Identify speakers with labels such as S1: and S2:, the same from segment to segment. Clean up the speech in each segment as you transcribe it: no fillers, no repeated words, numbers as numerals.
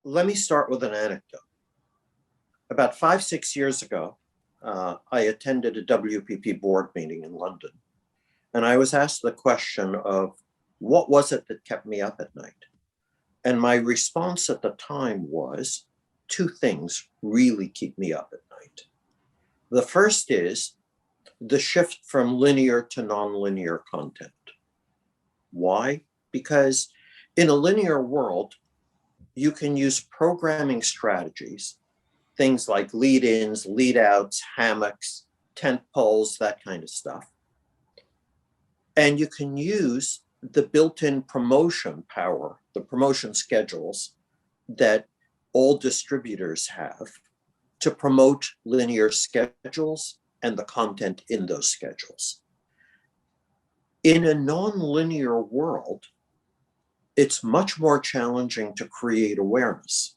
S1: Let me start with an anecdote. About 5, 6 years ago, I attended a WPP board meeting in London, and I was asked the question of what was it that kept me up at night? And my response at the time was two things really keep me up at night. The first is the shift from linear to nonlinear content. Why? Because in a linear world, you can use programming strategies, things like lead-ins, lead-outs, hammocks, tent poles, that kind of stuff. And you can use the built-in promotion power, the promotion schedules that all distributors have to promote linear schedules and the content in those schedules. In a non-linear world, it's much more challenging to create awareness.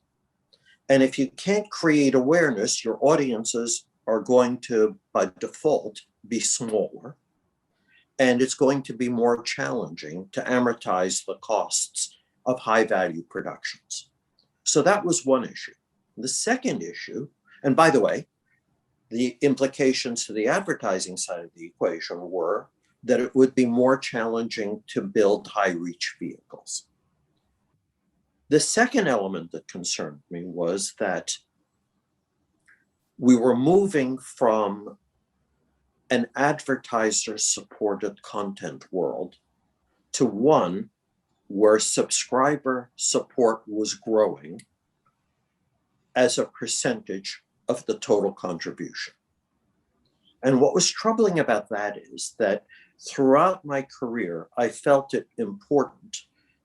S1: And if you can't create awareness, your audiences are going to, by default, be smaller. And it's going to be more challenging to amortize the costs of high-value productions. So that was one issue. The second issue, and by the way, the implications to the advertising side of the equation were that it would be more challenging to build high-reach vehicles. The second element that concerned me was that we were moving from an advertiser-supported content world to one where subscriber support was growing as a percentage of the total contribution. And what was troubling about that is that throughout my career, I felt it important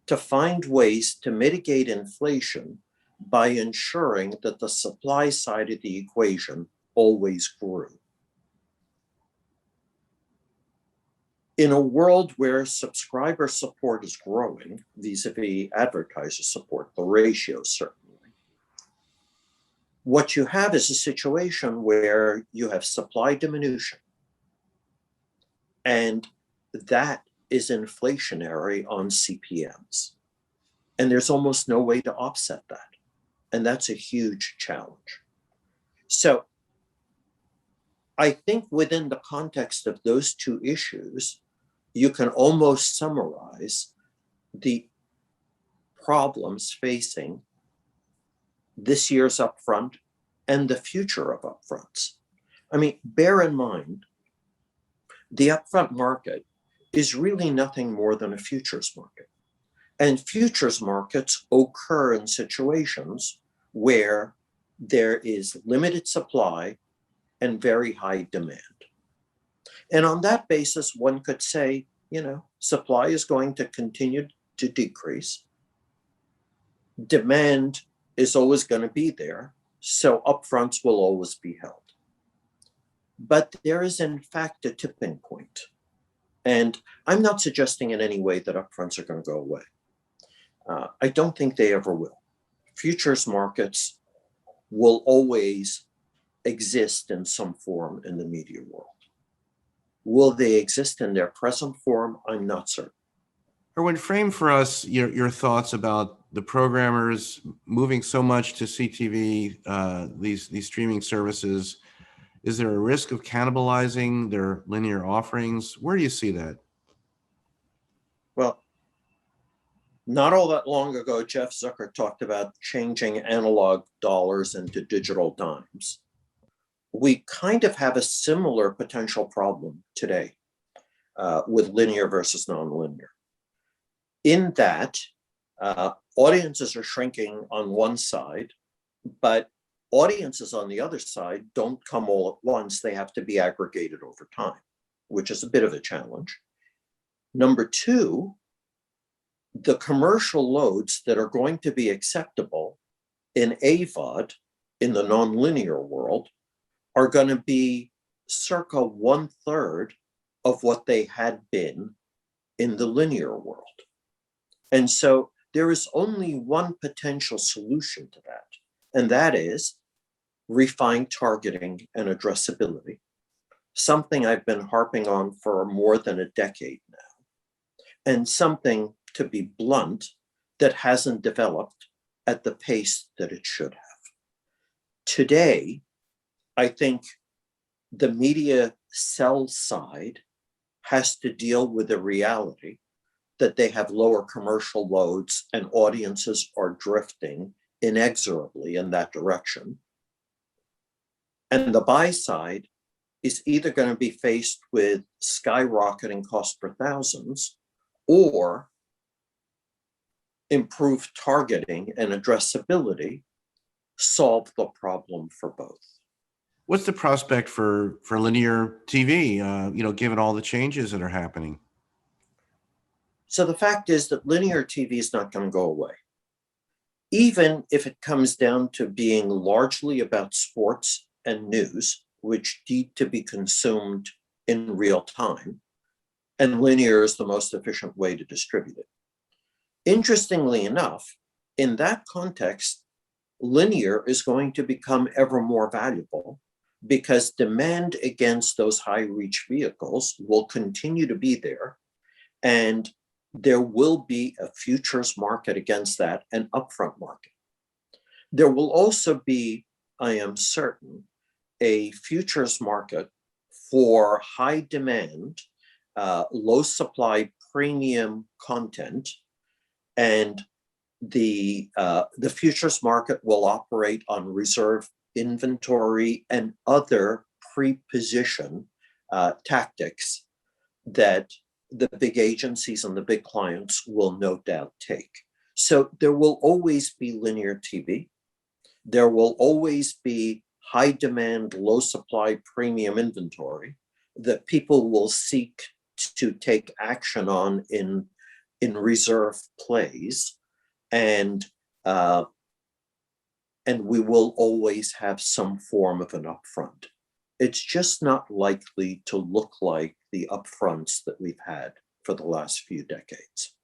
S1: to find ways to mitigate inflation by ensuring that the supply side of the equation always grew. In a world where subscriber support is growing vis-a-vis advertiser support, the ratio certainly, what you have is a situation where you have supply diminution, and that is inflationary on CPMs. And there's almost no way to offset that. And that's a huge challenge. So I think within the context of those two issues, you can almost summarize the problems facing this year's upfront and the future of upfronts. I mean, bear in mind, the upfront market is really nothing more than a futures market. And futures markets occur in situations where there is limited supply and very high demand. And on that basis, one could say, supply is going to continue to decrease. Demand is always going to be there, so upfronts will always be held. But there is, in fact, a tipping point. And I'm not suggesting in any way that upfronts are going to go away. I don't think they ever will. Futures markets will always exist in some form in the media world. Will they exist in their present form? I'm not certain.
S2: Irwin, frame for us your thoughts about the programmers moving so much to CTV, these streaming services. Is there a risk of cannibalizing their linear offerings? Where do you see that?
S1: Well, not all that long ago, Jeff Zucker talked about changing analog dollars into digital dimes. We kind of have a similar potential problem today with linear versus nonlinear. In that, audiences are shrinking on one side, but audiences on the other side don't come all at once. They have to be aggregated over time, which is a bit of a challenge. Number two, the commercial loads that are going to be acceptable in AVOD in the nonlinear world are going to be circa 1/3 of what they had been in the linear world. And so there is only one potential solution to that, and that is refined targeting and addressability, something I've been harping on for more than a decade now, and something, to be blunt, that hasn't developed at the pace that it should have. Today, I think the media sell side has to deal with the reality that they have lower commercial loads and audiences are drifting inexorably in that direction. And the buy side is either going to be faced with skyrocketing cost per thousands or improved targeting and addressability solve the problem for both.
S2: What's the prospect for linear TV, given all the changes that are happening?
S1: So the fact is that linear TV is not going to go away. Even if it comes down to being largely about sports and news, which need to be consumed in real time, and linear is the most efficient way to distribute it. Interestingly enough, in that context, linear is going to become ever more valuable because demand against those high reach vehicles will continue to be there, and there will be a futures market against that, an upfront market. There will also be, I am certain, a futures market for high demand, low supply premium content, and the futures market will operate on reserve inventory and other pre-position tactics that the big agencies and the big clients will no doubt take. So there will always be linear TV. There will always be high demand, low supply premium inventory that people will seek to take action on in reserve plays. And we will always have some form of an upfront. It's just not likely to look like the upfronts that we've had for the last few decades.